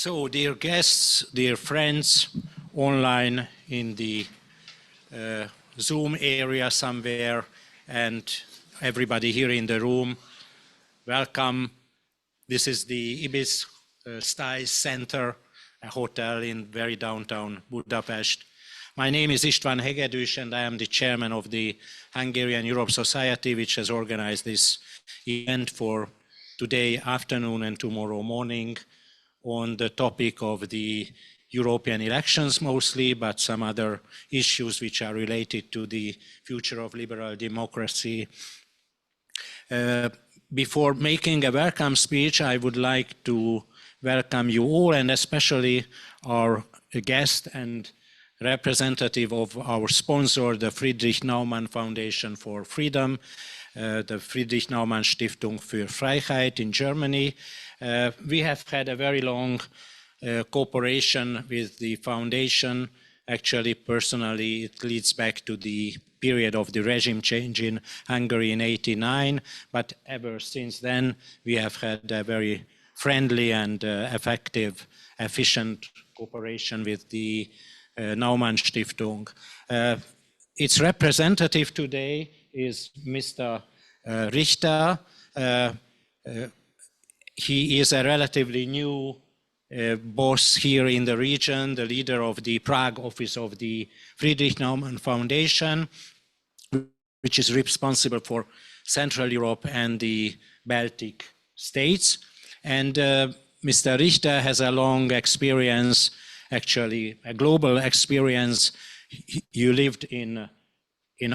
So, dear guests, dear friends, online in the Zoom area somewhere, and everybody here in the room, welcome. This is the Ibis Styles Center, a hotel in very downtown Budapest. My name is István Hegedűs, and I am the chairman of the Hungarian Europe Society, which has organized this event for today afternoon and tomorrow morning on the topic of the European elections mostly, but some other issues which are related to the future of liberal democracy. Before making a welcome speech, I would like to welcome you all, and especially our guest and representative of our sponsor, the Friedrich Naumann Foundation for Freedom, the Friedrich Naumann Stiftung für Freiheit in Germany. We have had a very long cooperation with the foundation. Actually, personally, it leads back to the period of the regime change in Hungary in '89, but ever since then, we have had a very friendly and effective, efficient cooperation with the Naumann Stiftung. Its representative today is Mr. Richter. He is a relatively new boss here in the region, the leader of the Prague office of the Friedrich Naumann Foundation, which is responsible for Central Europe and the Baltic states. And Mr. Richter has a long experience, actually a global experience. You lived in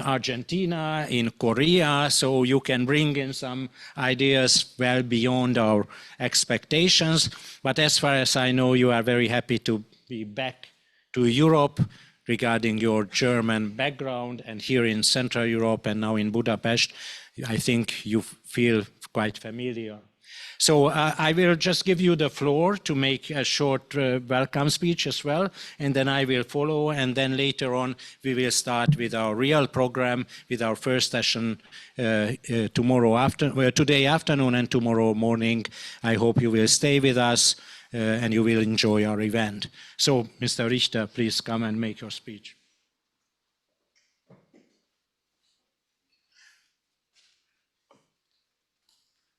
Argentina, in Korea, so you can bring in some ideas well beyond our expectations. But as far as I know, you are very happy to be back to Europe regarding your German background, and here in Central Europe and now in Budapest, I think you feel quite familiar. So I will just give you the floor to make a short welcome speech as well, and then I will follow, and then later on we will start with our real program, with our first session today afternoon and tomorrow morning. I hope you will stay with us and you will enjoy our event. So, Mr. Richter, please come and make your speech.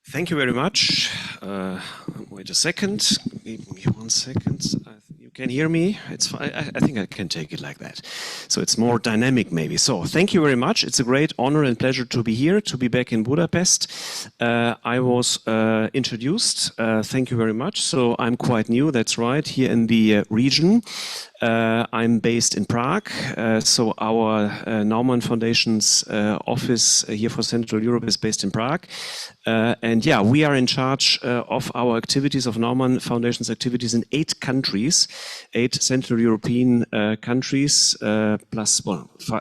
Thank you very much. Wait a second. Give me 1 second. You can hear me? It's fine. I think I can take it like that. So it's more dynamic maybe. So thank you very much. It's a great honor and pleasure to be here, to be back in Budapest. I was introduced. Thank you very much. So I'm quite new, that's right, here in the region. I'm based in Prague, so our Naumann Foundation's office here for Central Europe is based in Prague. And yeah, we are in charge of our activities, of Naumann Foundation's activities in 8 countries, 8 Central European countries, plus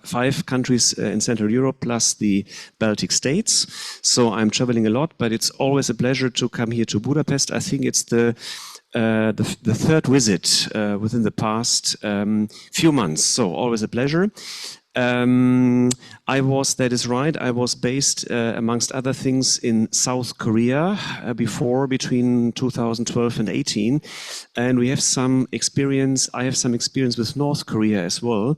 5 countries in Central Europe, plus the Baltic states. So I'm traveling a lot, but it's always a pleasure to come here to Budapest. I think it's the third visit within the past few months, so always a pleasure. That is right, I was based, amongst other things, in South Korea between 2012 and 18, and we have some experience, I have some experience with North Korea as well,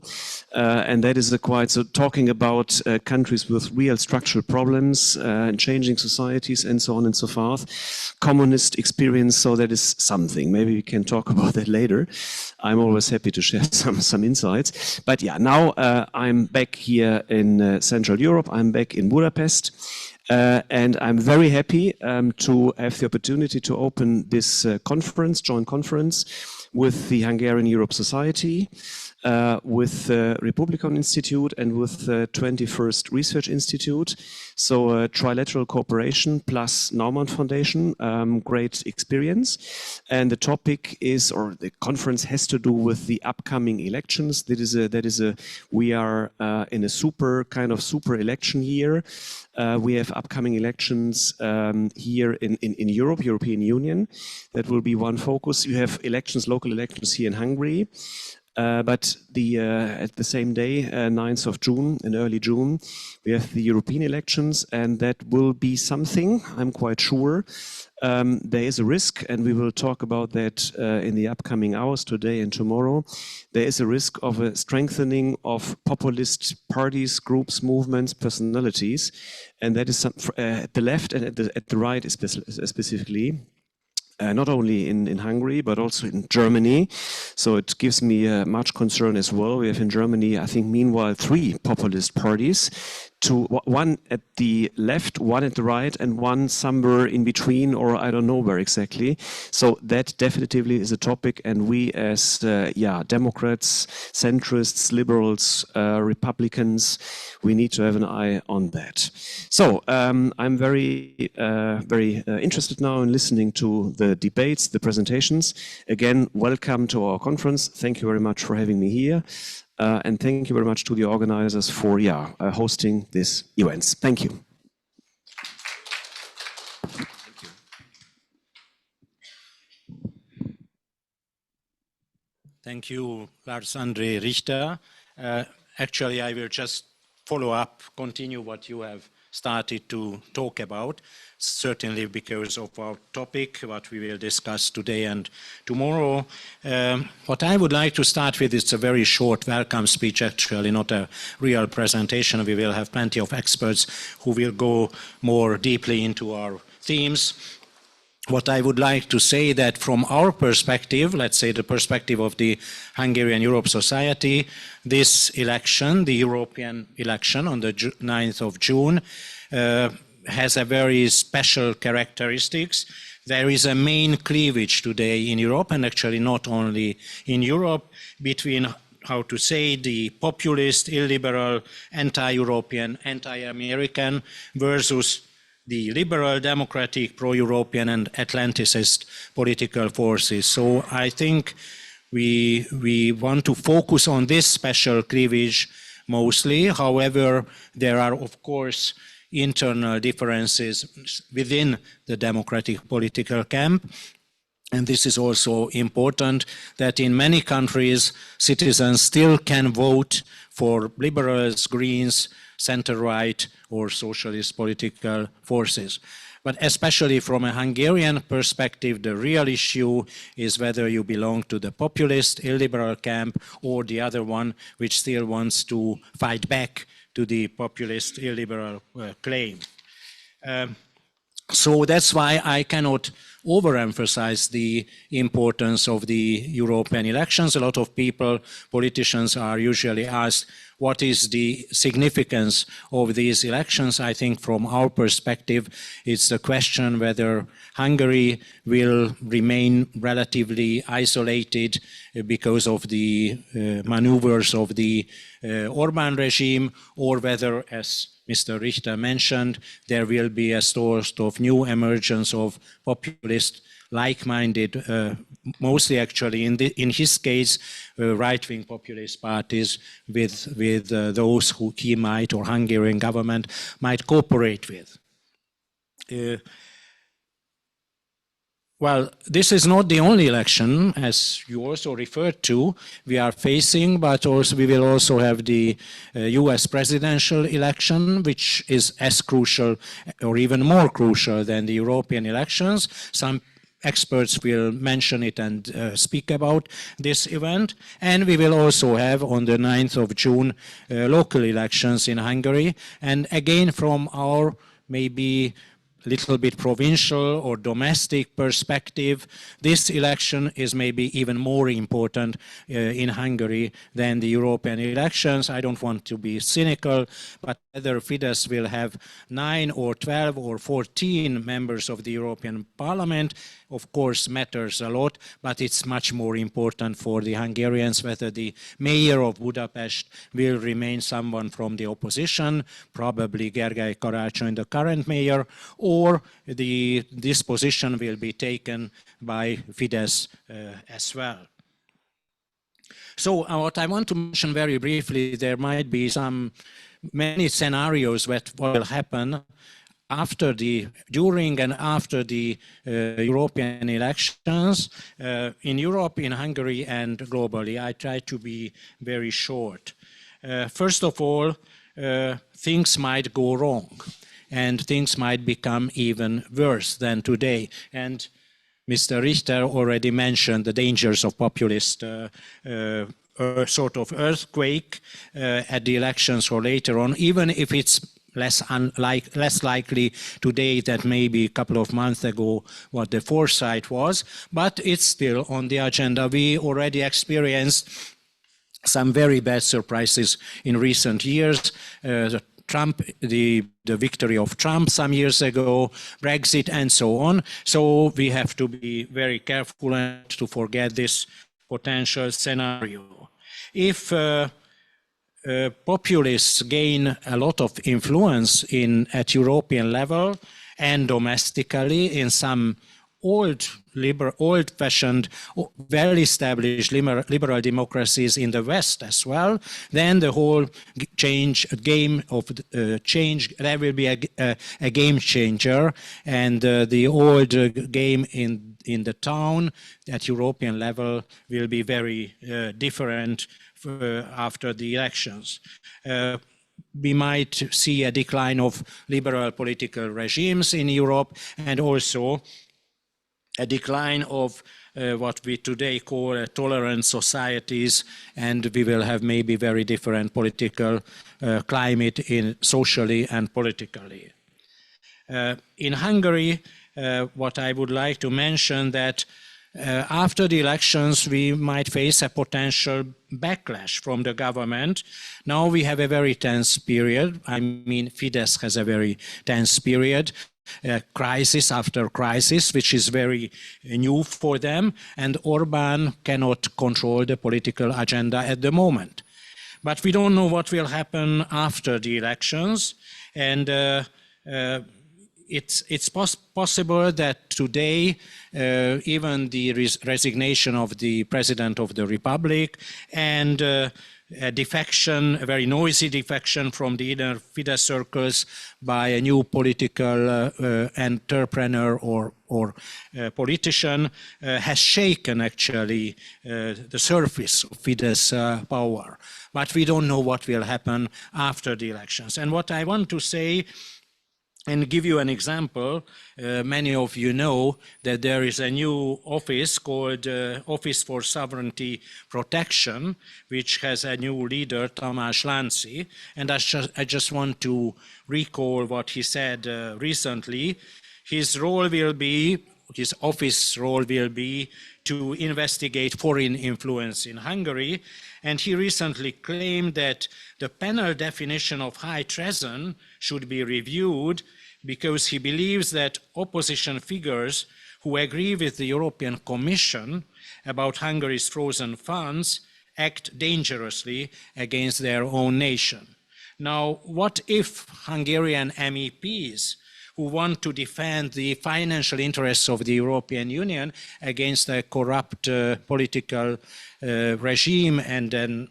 and that is so talking about countries with real structural problems, and changing societies and so on and so forth, communist experience, so that is something, maybe we can talk about that later. I'm always happy to share some insights, but yeah, now I'm back here in Central Europe. I'm back in Budapest, and I'm very happy to have the opportunity to open this joint conference with the Hungarian Europe Society, with the Republikon Institute, and with the 21st Research Institute. So trilateral cooperation plus Naumann Foundation, great experience. And the topic is, or the conference has to do with the upcoming elections. We are in a super election year. We have upcoming elections here in Europe, European Union. That will be one focus. You have elections, local elections here in Hungary. But at the same day, 9th of June, in early June, we have the European elections, and that will be something, I'm quite sure. There is a risk, and we will talk about that in the upcoming hours today and tomorrow. There is a risk of a strengthening of populist parties, groups, movements, personalities, and that is at the left and at the right specifically. Not only in Hungary, but also in Germany. So it gives me much concern as well. We have in Germany, I think, meanwhile, 3 populist parties, one at the left, one at the right, and one somewhere in between, or I don't know where exactly. So that definitively is a topic, and we as Democrats, centrists, liberals, Republicans, we need to have an eye on that. So I'm very interested now in listening to the debates, the presentations. Again, welcome to our conference. Thank you very much for having me here. And thank you very much to the organizers for hosting this events. Thank you. Thank you, Lars-André Richter. Actually, I will just follow up, continue what you have started to talk about, certainly because of our topic, what we will discuss today and tomorrow. What I would like to start with is a very short welcome speech, actually not a real presentation. We will have plenty of experts who will go more deeply into our themes. What I would like to say that from our perspective, let's say the perspective of the Hungarian Europe Society, this election, the European election on the 9th of June, has a very special characteristics. There is a main cleavage today in Europe, and actually not only in Europe, between, how to say, the populist, illiberal, anti-European, anti-American versus the liberal, democratic, pro-European and Atlanticist political forces. So I think we want to focus on this special cleavage mostly. However, there are, of course, internal differences within the democratic political camp. And this is also important that in many countries, citizens still can vote for liberals, Greens, center-right or socialist political forces. But especially from a Hungarian perspective, the real issue is whether you belong to the populist, illiberal camp or the other one, which still wants to fight back to the populist, illiberal claim. So that's why I cannot overemphasize the importance of the European elections. A lot of people, politicians, are usually asked, what is the significance of these elections? I think from our perspective, it's the question whether Hungary will remain relatively isolated because of the maneuvers of the Orbán regime, or whether, as Mr. Richter mentioned, there will be a sort of new emergence of populist, like-minded, mostly actually in his case, right-wing populist parties with those who he might, or Hungarian government might cooperate with. Well, this is not the only election, as you also referred to, we are facing, but also we will also have the US presidential election, which is as crucial or even more crucial than the European elections. Some experts will mention it and speak about this event. And we will also have on the 9th of June local elections in Hungary. And again, from our maybe little bit provincial or domestic perspective, this election is maybe even more important in Hungary than the European elections. I don't want to be cynical, but whether Fidesz will have 9 or 12 or 14 members of the European Parliament, of course, matters a lot, but it's much more important for the Hungarians whether the mayor of Budapest will remain someone from the opposition, probably Gergely Karácsony, the current mayor, or this position will be taken by Fidesz as well. So what I want to mention very briefly, there might be many scenarios what will happen. during and after the European elections in Europe, in Hungary, and globally. I try to be very short. First of all, things might go wrong, and things might become even worse than today. And Mr. Richter already mentioned the dangers of populist sort of earthquake at the elections or later on, even if it's less likely today than maybe a couple of months ago what the foresight was, but it's still on the agenda. We already experienced some very bad surprises in recent years. The victory of Trump some years ago, Brexit, and so on. So we have to be very careful and to forget this potential scenario. If populists gain a lot of influence at European level and domestically in some old-fashioned, well-established liberal democracies in the West as well, then the whole game of change, there will be a game changer, and the old game in the town at European level will be very different after the elections. We might see a decline of liberal political regimes in Europe, and also a decline of what we today call tolerant societies, and we will have maybe very different political climate socially and politically. In Hungary, what I would like to mention that after the elections, we might face a potential backlash from the government. Now we have a very tense period. I mean, Fidesz has a very tense period. Crisis after crisis, which is very new for them, and Orbán cannot control the political agenda at the moment. But we don't know what will happen after the elections, and it's possible that today even the resignation of the President of the Republic and a defection, a very noisy defection from the inner Fidesz circles by a new political entrepreneur or politician has shaken actually the surface of Fidesz power. But we don't know what will happen after the elections. And what I want to say, and give you an example, many of you know that there is a new office called Office for Sovereignty Protection, which has a new leader, Tamás Lánci. And I just want to recall what he said recently. His office role will be to investigate foreign influence in Hungary. And he recently claimed that the penal definition of high treason should be reviewed because he believes that opposition figures who agree with the European Commission about Hungary's frozen funds act dangerously against their own nation. Now, what if Hungarian MEPs who want to defend the financial interests of the European Union against a corrupt political regime and then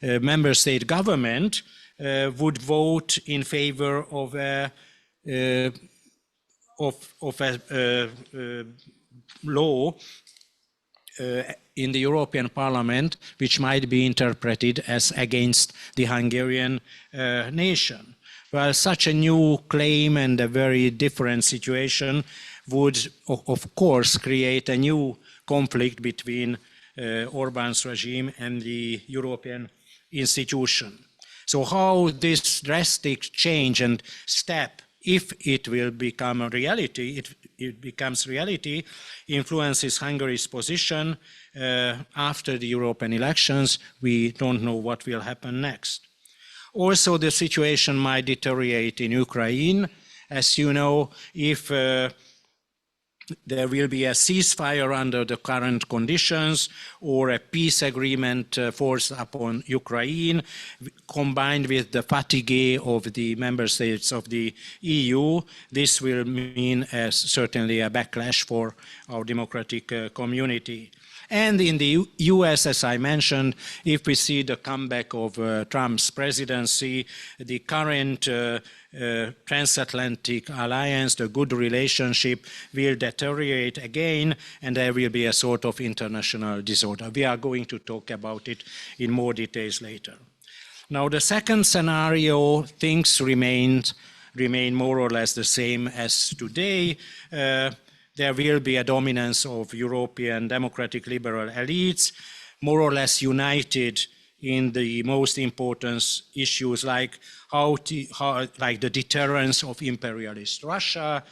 member state government would vote in favor of a law in the European Parliament which might be interpreted as against the Hungarian nation. Well, such a new claim and a very different situation would, of course, create a new conflict between Orbán's regime and the European institution. So how this drastic change and step, if it will become a reality, it becomes reality, influences Hungary's position after the European elections, we don't know what will happen next. Also, the situation might deteriorate in Ukraine. As you know, if there will be a ceasefire under the current conditions or a peace agreement forced upon Ukraine, combined with the fatigue of the member states of the EU, this will mean certainly a backlash for our democratic community. And in the US, as I mentioned, if we see the comeback of Trump's presidency, the current transatlantic alliance, the good relationship will deteriorate again, and there will be a sort of international disorder. We are going to talk about it in more details later. Now, the second scenario, things remain more or less the same as today. There will be a dominance of European democratic liberal elites, more or less united in the most important issues like like the deterrence of imperialist Russia,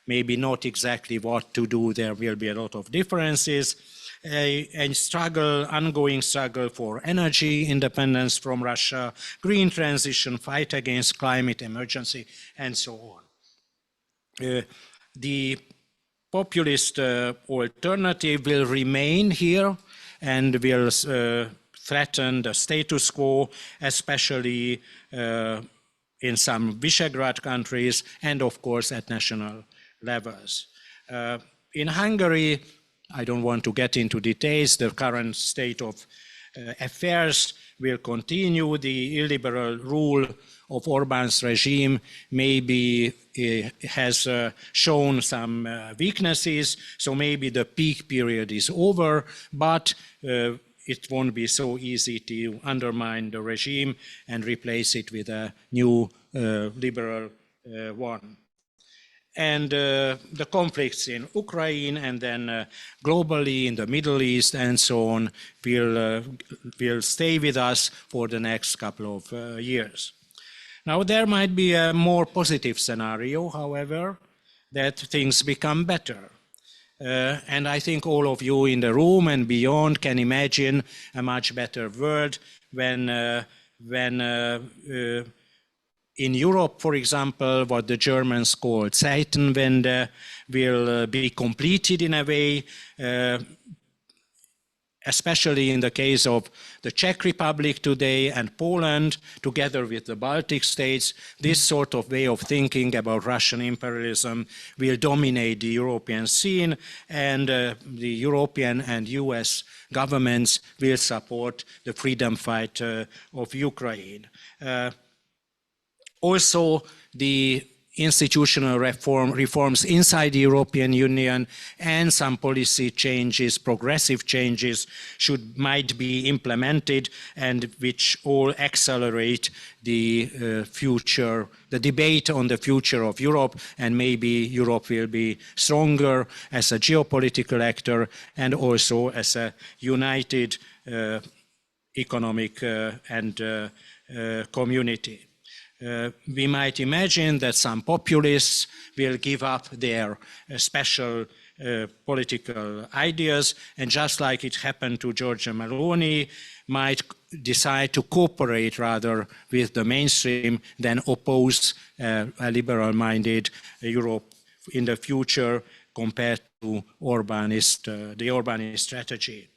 maybe not exactly what to do, there will be a lot of differences, a ongoing struggle for energy independence from Russia, green transition, fight against climate emergency, and so on. The populist alternative will remain here and will threaten the status quo, especially in some Visegrad countries and of course at national levels. In Hungary, I don't want to get into details, the current state of affairs will continue. The illiberal rule of Orbán's regime maybe has shown some weaknesses, so maybe the peak period is over, but it won't be so easy to undermine the regime and replace it with a new liberal one. And the conflicts in Ukraine and then globally in the Middle East and so on will stay with us for the next couple of years. Now, there might be a more positive scenario, however, that things become better. And I think all of you in the room and beyond can imagine a much better world when in Europe, for example, what the Germans call Zeitenwende will be completed in a way, especially in the case of the Czech Republic today and Poland, together with the Baltic states. This sort of way of thinking about Russian imperialism will dominate the European scene, and the European and US governments will support the freedom fight of Ukraine. Also, the institutional reforms inside the European Union and some policy changes, progressive changes, might be implemented, and which all accelerate the debate on the future of Europe, and maybe Europe will be stronger as a geopolitical actor and also as a united economic and community. We might imagine that some populists will give up their special political ideas, and just like it happened to Giorgia Meloni, might decide to cooperate rather with the mainstream than oppose a liberal-minded Europe in the future compared to the Orbánist strategy.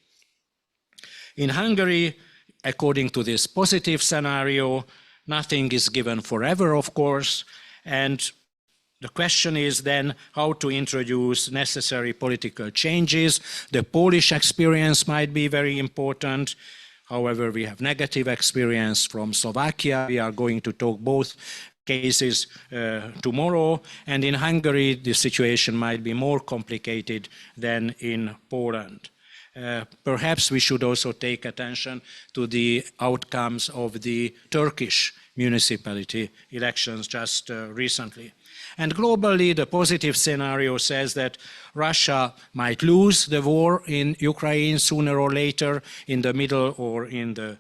In Hungary, according to this positive scenario, nothing is given forever, of course, and the question is then how to introduce necessary political changes. The Polish experience might be very important. However, we have negative experience from Slovakia. We are going to talk both cases tomorrow. And in Hungary, the situation might be more complicated than in Poland. Perhaps we should also take attention to the outcomes of the Turkish municipality elections just recently. And globally, the positive scenario says that Russia might lose the war in Ukraine sooner or later, in the middle or in the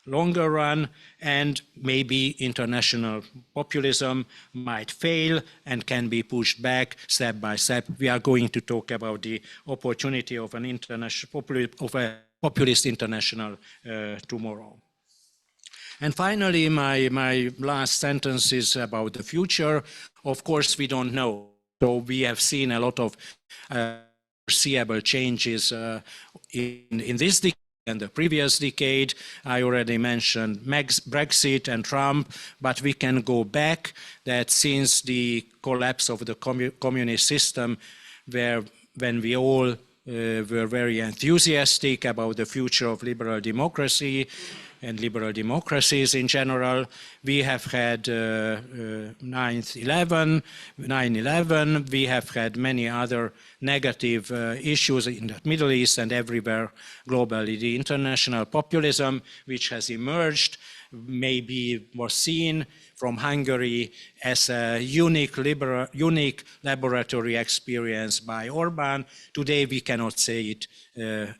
longer run, and maybe international populism might fail and can be pushed back step by step. We are going to talk about the opportunity of an populist international tomorrow. And finally, my last sentence is about the future. Of course, we don't know. So we have seen a lot of foreseeable changes in this decade and the previous decade. I already mentioned Brexit and Trump, but we can go back that since the collapse of the communist system, when we all were very enthusiastic about the future of liberal democracy and liberal democracies in general. We have had 9/11, we have had many other negative issues in the Middle East and everywhere globally. The international populism which has emerged maybe was seen from Hungary as a unique laboratory experience by Orbán. Today we cannot say it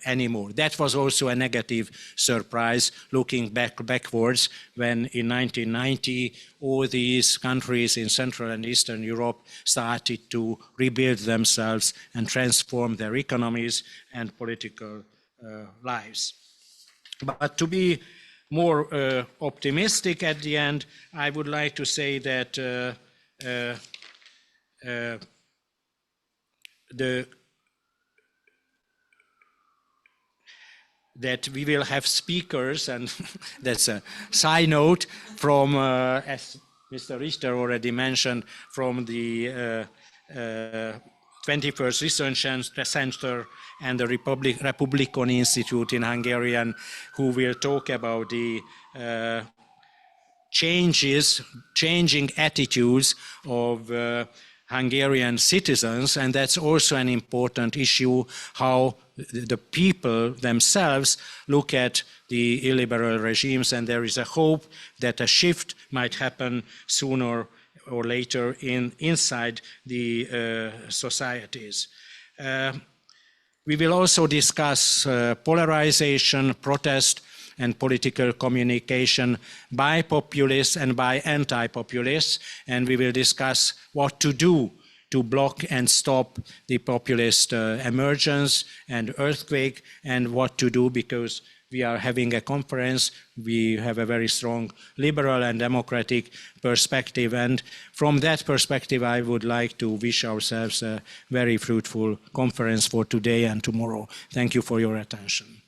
anymore. That was also a negative surprise looking backwards when in 1990 all these countries in Central and Eastern Europe started to rebuild themselves and transform their economies and political lives. But to be more optimistic at the end, I would like to say that that we will have speakers, and that's a side note from, as Mr. Richter already mentioned, from the 21st Research Center and the Republikon Institute in Hungarian, who will talk about the changing attitudes of Hungarian citizens, and that's also an important issue, how the people themselves look at the illiberal regimes, and there is a hope that a shift might happen sooner or later inside the societies. We will also discuss polarization, protest, and political communication by populists and by anti-populists, and we will discuss what to do to block and stop the populist emergence and earthquake, and what to do because we are having a conference, we have a very strong liberal and democratic perspective, and from that perspective I would like to wish ourselves a very fruitful conference for today and tomorrow. Thank you for your attention.